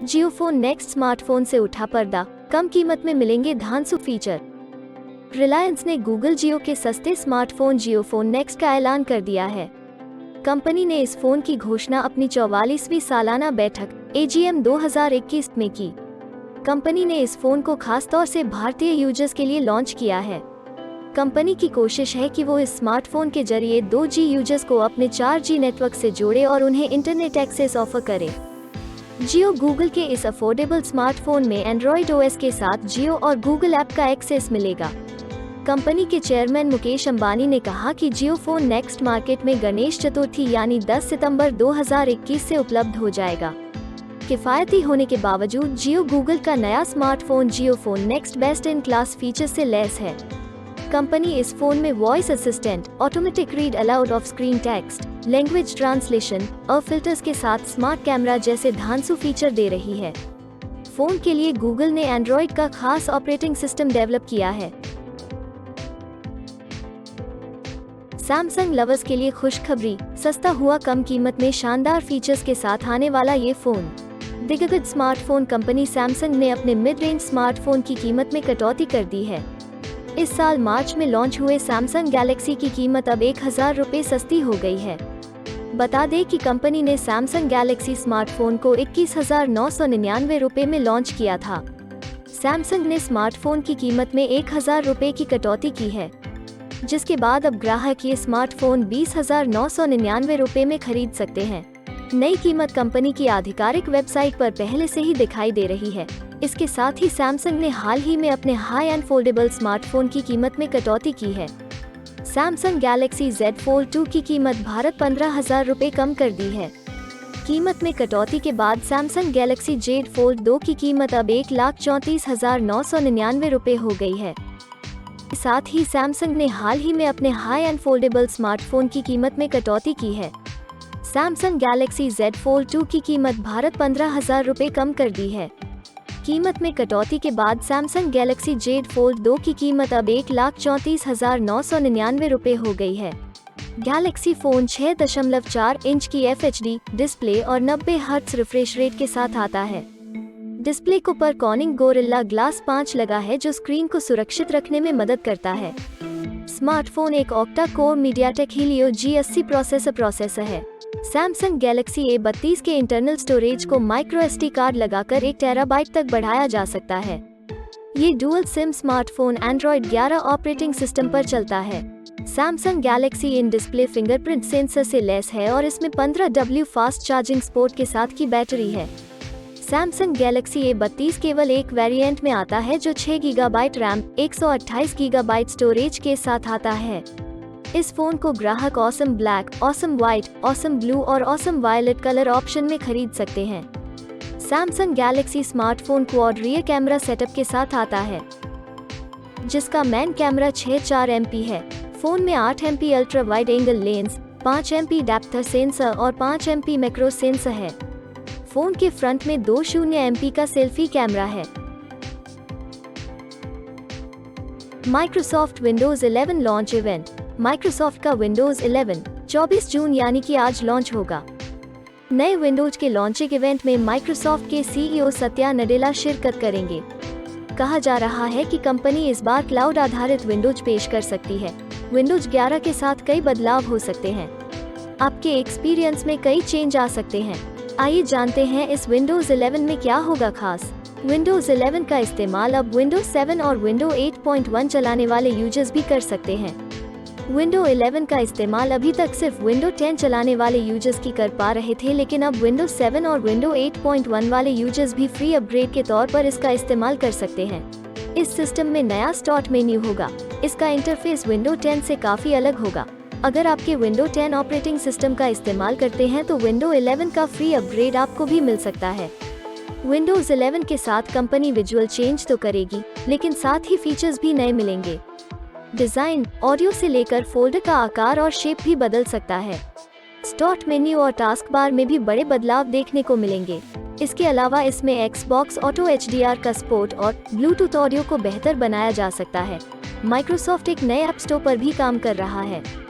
जियो phone next smartphone से उठा पर्दा, कम कीमत में मिलेंगे धांसू फीचर। रिलायंस ने गूगल जियो के सस्ते स्मार्टफोन जियो फोन नेक्स्ट का ऐलान कर दिया है। कंपनी ने इस फोन की घोषणा अपनी 44वीं सालाना बैठक AGM 2021 में की। कंपनी ने इस फोन को खास तौर से भारतीय यूजर्स के लिए लॉन्च किया है। कंपनी की कोशिश है कि वो इस स्मार्टफोन के जरिए 2G यूजर्स को अपने 4G नेटवर्क से जोड़े और उन्हें इंटरनेट एक्सेस ऑफर करे। जियो गूगल के इस अफोर्डेबल स्मार्टफोन में एंड्रॉइड OS के साथ जियो और गूगल ऐप का एक्सेस मिलेगा। कंपनी के चेयरमैन मुकेश अंबानी ने कहा कि जियो फोन नेक्स्ट मार्केट में गणेश चतुर्थी यानी 10 सितंबर 2021 से उपलब्ध हो जाएगा। किफायती होने के बावजूद जियो गूगल का नया smartphone Jio phone next best in class feature से लैस है। कंपनी इस फोन में voice assistant, automatic read aloud of screen text, language translation और फिल्टर्स के साथ स्मार्ट कैमरा जैसे धांसू फीचर दे रही है। फोन के लिए गूगल ने एंड्रॉइड का खास ऑपरेटिंग सिस्टम डेवलप किया है। सैमसंग लवर्स के लिए खुशखबरी, सस्ता हुआ कम कीमत में शानदार फीचर्स के साथ आने वाला ये फोन। दिग्गज स्मार्टफोन कंपनी सैमसंग ने अपने मिड रेंज स्मार्टफोन की कीमत में कटौती कर दी है। इस साल मार्च में लॉन्च हुए सैमसंग गैलेक्सी की कीमत अब 1000 रुपये सस्ती हो गई है। बता दें कि कंपनी ने सैमसंग गैलेक्सी स्मार्टफोन को 21,999 रुपये में लॉन्च किया था। सैमसंग ने स्मार्टफोन की कीमत में 1000 रुपये की कटौती की है, जिसके बाद अब ग्राहक ये स्मार्टफोन 20,999 रुपये में खरीद सकते हैं। नई कीमत कंपनी की आधिकारिक वेबसाइट पर पहले से ही दिखाई दे रही है। इसके साथ ही सैमसंग ने हाल ही में अपने हाई एंड फोल्डेबल स्मार्टफोन की कीमत में कटौती की है। सैमसंग गैलेक्सी Z Fold 2 की कीमत भारत 15,000 रुपये कम कर दी है। कीमत में कटौती के बाद सैमसंग गैलेक्सी Z Fold 2 की कीमत अब 1,34,999 रुपये हो गई है। साथ ही सैमसंग ने हाल ही में अपने हाई एंड फोल्डेबल स्मार्टफोन की कीमत में कटौती की है। सैमसंग गैलेक्सी Z Fold 2 की कीमत भारत 15,000 रुपये कम कर दी है। कीमत में कटौती के बाद सैमसंग गैलेक्सी Z Fold 2 की कीमत अब 1,34,999 रुपये हो गई है। गैलेक्सी फोन 6.4 इंच की FHD डिस्प्ले और 90 हर्ट्ज रिफ्रेश रेट के साथ आता है। डिस्प्ले को पर कॉर्निंग गोरिल्ला ग्लास 5 लगा है, जो स्क्रीन को सुरक्षित रखने में मदद करता है। स्मार्टफोन एक octa core MediaTek Helio G80 processor है। सैमसंग गैलेक्सी A32 के इंटरनल स्टोरेज को माइक्रो SD कार्ड लगाकर 1 टेराबाइट तक बढ़ाया जा सकता है। ये dual SIM smartphone Android 11 operating system पर चलता है। Samsung Galaxy in display fingerprint sensor से लैस है और इसमें 15W फास्ट चार्जिंग सपोर्ट के साथ की बैटरी है। सैमसंग गैलेक्सी A32 केवल एक वेरिएंट में आता है, जो 6 GB रैम, 128 GB स्टोरेज के साथ आता है। इस फोन को ग्राहक awesome black, awesome white, awesome blue और ऑसम वायलेट कलर ऑप्शन में खरीद सकते हैं। Samsung Galaxy smartphone quad rear camera setup के साथ आता है, जिसका मेन कैमरा 64 MP है। फोन में 8 MP ultra wide angle lens, 5 MP depth sensor और 5 MP मैक्रो सेंसर है। फोन के फ्रंट में 20 MP का सेल्फी कैमरा है। Microsoft Windows 11 launch event. Microsoft का विंडोज 11 24 जून यानी कि आज लॉन्च होगा। नए विंडोज के लॉन्चिंग इवेंट में माइक्रोसॉफ्ट के CEO सत्या नडेला शिरकत करेंगे। कहा जा रहा है कि कंपनी इस बार क्लाउड आधारित विंडोज पेश कर सकती है। विंडोज 11 के साथ कई बदलाव हो सकते हैं। आपके एक्सपीरियंस में कई चेंज आ सकते हैं। आइए जानते हैं इस विंडोज 11 में क्या होगा खास। विंडोज 11 का इस्तेमाल अब विंडोज 7 और विंडोज 8.1 चलाने वाले यूजर्स भी कर सकते हैं। विंडोज 11 का इस्तेमाल अभी तक सिर्फ विंडोज 10 चलाने वाले यूजर्स की कर पा रहे थे, लेकिन अब विंडोज 7 और विंडोज 8.1 वाले यूजर्स भी फ्री अपग्रेड के तौर पर इसका इस्तेमाल कर सकते हैं। इस सिस्टम में नया स्टार्ट मेन्यू होगा। इसका इंटरफेस विंडोज 10 से काफी अलग होगा। अगर आपके विंडोज 10 ऑपरेटिंग सिस्टम का इस्तेमाल करते हैं तो विंडोज 11 का फ्री अपग्रेड आपको भी मिल सकता है। विंडोज 11 के साथ कंपनी विजुअल चेंज तो करेगी, लेकिन साथ ही फीचर्स भी नए मिलेंगे। डिजाइन, ऑडियो से लेकर फोल्डर का आकार और शेप भी बदल सकता है। स्टार्ट मेन्यू और टास्क बार में भी बड़े बदलाव देखने को मिलेंगे। इसके अलावा इसमें Xbox ऑटो HDR का सपोर्ट और ब्लूटूथ ऑडियो को बेहतर बनाया जा सकता है। माइक्रोसॉफ्ट एक नए ऐप स्टोर पर भी काम कर रहा है।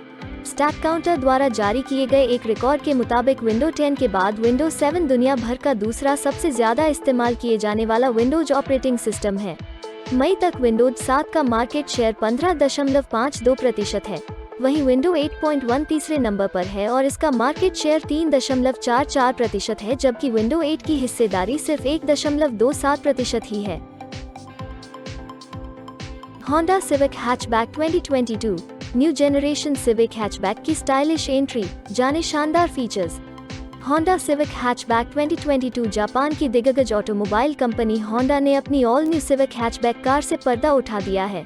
स्टैक काउंटर द्वारा जारी किए गए एक रिकॉर्ड के मुताबिक विंडो 10 के बाद विंडोज 7 दुनिया भर का दूसरा सबसे ज्यादा इस्तेमाल किए जाने वाला विंडोज ऑपरेटिंग सिस्टम है। मई तक विंडोज 7 का मार्केट शेयर 15.52% है। वहीं विंडो 8.1 तीसरे नंबर पर है और इसका मार्केट शेयर 3.44% है, जबकि विंडो 8 की हिस्सेदारी सिर्फ 1.27% ही है। Honda civic hatchback 2022 new generation civic hatchback की स्टाइलिश एंट्री, जाने शानदार features. Honda civic hatchback 2022 Japan की दिग्गज ऑटोमोबाइल कंपनी होंडा ने अपनी all new civic hatchback car से पर्दा उठा दिया है।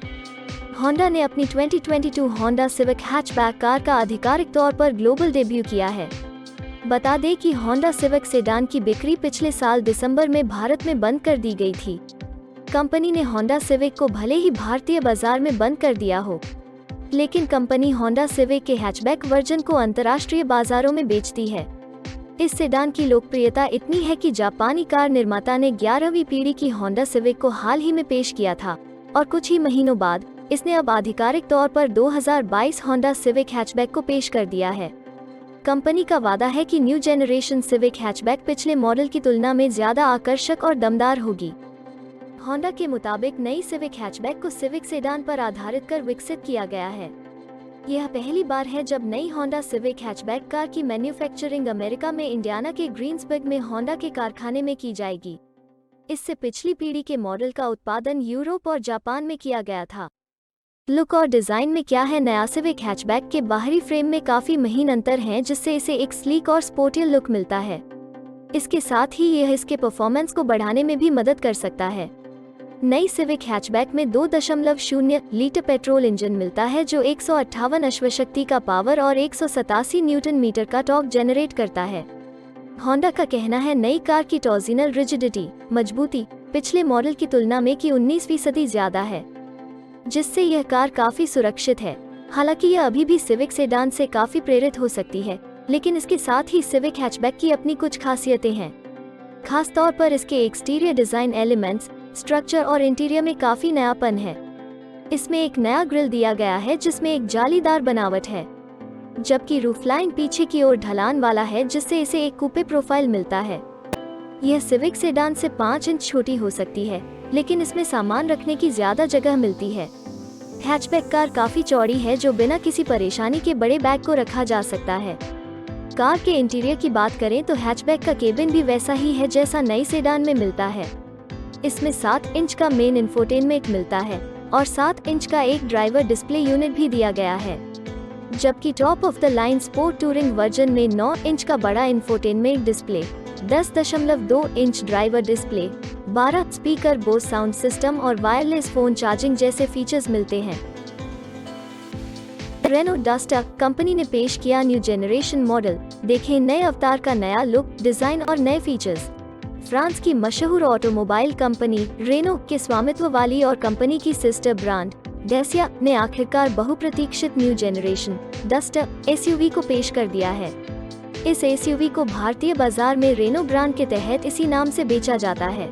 होंडा ने अपनी 2022 होंडा सिविक हैचबैक कार का आधिकारिक तौर पर ग्लोबल डेब्यू किया है। बता दें कि होंडा सिविक सेडान की बिक्री पिछले साल दिसंबर में भारत में बंद कर दी गई थी। कंपनी ने होंडा सिविक को भले ही भारतीय बाजार में बंद कर दिया हो, लेकिन कंपनी होंडा सिविक के हैचबैक वर्जन को अंतर्राष्ट्रीय बाजारों में बेचती है। इस सेडान की लोकप्रियता इतनी है कि जापानी कार निर्माता ने 11वीं पीढ़ी की होंडा सिविक को हाल ही में पेश किया था और कुछ ही महीनों बाद इसने अब आधिकारिक तौर पर 2022 होंडा सिविक हैचबैक को पेश कर दिया है। कंपनी का वादा है कि न्यू जनरेशन सिविक हैचबैक पिछले मॉडल की तुलना में ज्यादा आकर्षक और दमदार होगी। होंडा के मुताबिक नई सिविक हैचबैक को सिविक सेडान पर आधारित कर विकसित किया गया है। यह पहली बार है जब नई होंडा सिविक हैचबैक कार की मैन्युफैक्चरिंग अमेरिका में इंडियाना के ग्रीन्सबर्ग में होंडा के कारखाने में की जाएगी। इससे पिछली पीढ़ी के मॉडल का उत्पादन यूरोप और जापान में किया गया था। लुक और डिजाइन में क्या है नया? सिविक हैचबैक के बाहरी फ्रेम में काफी महीन अंतर हैं, जिससे इसे एक स्लीक और स्पोर्टी लुक मिलता है। इसके साथ ही यह इसके परफॉर्मेंस को बढ़ाने में भी मदद कर सकता है। नई सिविक हैचबैक में 2.0 लीटर पेट्रोल इंजन मिलता है जो 158 अश्वशक्ति का पावर और 187 न्यूटन मीटर का टॉर्क जनरेट करता है। होंडा का कहना है नई कार की टॉर्जिनल रिजिडिटी मजबूती पिछले मॉडल की तुलना में की 19% ज्यादा है, जिससे यह कार काफी सुरक्षित है। हालांकि यह अभी भी सिविक सेडान से काफी प्रेरित हो सकती है, लेकिन इसके साथ ही सिविक हैचबैक की अपनी कुछ खासियतें हैं। खास तौर पर इसके एक्सटीरियर डिजाइन एलिमेंट्स, स्ट्रक्चर और इंटीरियर में काफी नयापन है। इसमें एक नया ग्रिल दिया गया है जिसमें एक जालीदार बनावट है, जबकि रूफलाइन पीछे की ओर ढलान वाला है, जिससे इसे एक कूपे प्रोफाइल मिलता है। यह सिविक सेडान से 5 इंच छोटी हो सकती है, लेकिन इसमें सामान रखने की ज्यादा जगह मिलती है। हैचबैक कार काफी चौड़ी है, जो बिना किसी परेशानी के बड़े बैग को रखा जा सकता है। कार के इंटीरियर की बात करें तो हैचबैक का केबिन भी वैसा ही है जैसा नई सेडान में मिलता है। इसमें 7 इंच का मेन इंफोटेनमेंट मिलता है और 7 इंच का एक ड्राइवर डिस्प्ले यूनिट भी दिया गया है, जबकि top of the line sport touring version में 9 इंच का बड़ा infotainment display, 10.2 inch driver display, 12 speaker, Bose sound system और वायरलेस फोन चार्जिंग जैसे फीचर्स मिलते हैं। रेनो डस्टर कंपनी ने पेश किया न्यू जनरेशन मॉडल। देखें नए अवतार का नया लुक, डिजाइन और नए फीचर्स। फ्रांस की मशहूर ऑटोमोबाइल कंपनी रेनो के स्वामित्व वाली और कंपनी की सिस्टर ब्रांड डेसिया ने आखिरकार बहुप्रतीक्षित न्यू जनरेशन डस्टर एसयूवी को पेश कर दिया है। इस एसयूवी को भारतीय बाजार में रेनो ब्रांड के तहत इसी नाम से बेचा जाता है।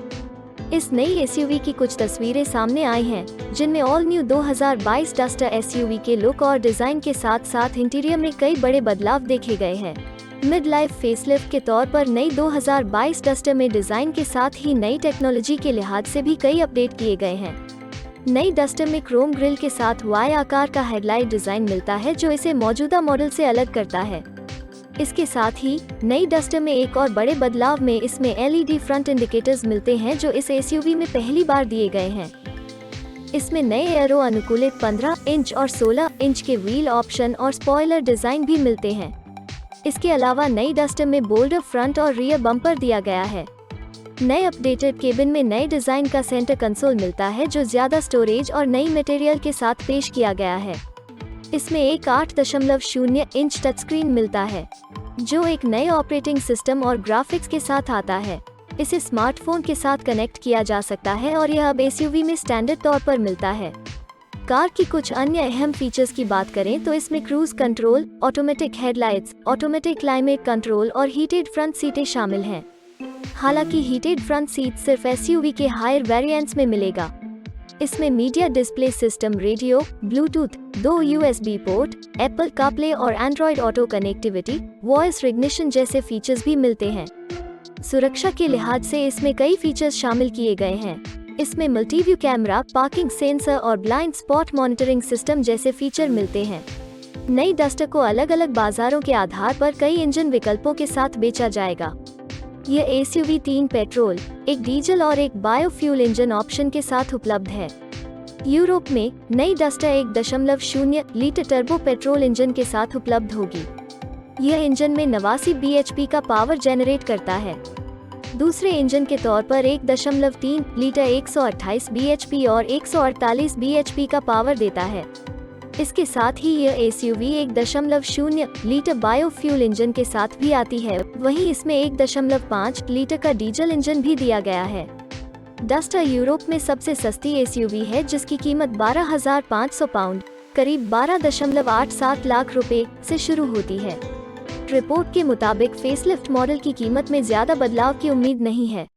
इस नई एसयूवी की कुछ तस्वीरें सामने आई हैं, जिनमें ऑल न्यू 2022 डस्टर एसयूवी के लुक और डिजाइन के साथ साथ इंटीरियर में कई बड़े बदलाव देखे गए हैं। मिड लाइफ फेसलिफ्ट के तौर पर नई 2022 डस्टर में डिजाइन के साथ ही नई टेक्नोलॉजी के लिहाज से भी कई अपडेट किए गए हैं। नई डस्टर में क्रोम ग्रिल के साथ वाई आकार का हेडलाइट डिजाइन मिलता है, जो इसे मौजूदा मॉडल से अलग करता है। इसके साथ ही नई डस्टर में एक और बड़े बदलाव में इसमें एलईडी फ्रंट इंडिकेटर्स मिलते हैं, जो इस एसयूवी में पहली बार दिए गए हैं। इसमें नए एरो अनुकूलित 15 इंच और 16 इंच के व्हील ऑप्शन और स्पॉइलर डिजाइन भी मिलते हैं। इसके अलावा नई डस्टर में बोल्डर फ्रंट और रियर बम्पर दिया गया है। नए अपडेटेड केबिन में नए डिजाइन का सेंटर कंसोल मिलता है, जो ज्यादा स्टोरेज और नई मटेरियल के साथ पेश किया गया है। इसमें एक 8.0 इंच टच स्क्रीन मिलता है, जो एक नए ऑपरेटिंग सिस्टम और ग्राफिक्स के साथ आता है। इसे स्मार्टफोन के साथ कनेक्ट किया जा सकता है और यह अब एसयूवी में स्टैंडर्ड तौर पर मिलता है। कार की कुछ अन्य अहम फीचर्स की बात करें तो इसमें cruise control, automatic headlights, automatic climate control और हीटेड फ्रंट सीटें शामिल हैं। हालांकि हीटेड फ्रंट सीट सिर्फ एसयूवी के हायर वेरिएंट्स में मिलेगा। इसमें media display system, radio, Bluetooth, 2 USB port, Apple CarPlay और Android auto connectivity, voice recognition जैसे फीचर्स भी मिलते हैं। सुरक्षा के लिहाज से इसमें कई फीचर्स शामिल किए गए हैं। इसमें मल्टीव्यू कैमरा, पार्किंग सेंसर और ब्लाइंड स्पॉट मॉनिटरिंग सिस्टम जैसे फीचर मिलते हैं। नई डस्टर को अलग अलग बाजारों के आधार पर कई इंजन विकल्पों के साथ बेचा जाएगा। यह SUV 3 पेट्रोल, एक डीजल और एक बायोफ्यूल इंजन ऑप्शन के साथ उपलब्ध है। यूरोप में नई duster 1.0 litre turbo petrol engine के साथ उपलब्ध होगी। यह इंजन में 89 bhp का पावर जनरेट करता है। दूसरे इंजन के तौर पर 1.3 लीटर 128 bhp और 148 bhp का पावर देता है। इसके साथ ही यह SUV 1.0 लीटर बायोफ्यूल इंजन के साथ भी आती है। वहीं इसमें 1.5 लीटर का डीजल इंजन भी दिया गया है। डस्टर यूरोप में सबसे सस्ती SUV है, जिसकी कीमत 12,500 पाउंड, करीब 12.87 लाख रुपए से शुरू होती है। रिपोर्ट के मुताबिक फेसलिफ्ट मॉडल की कीमत में ज्यादा बदलाव की उम्मीद नहीं है।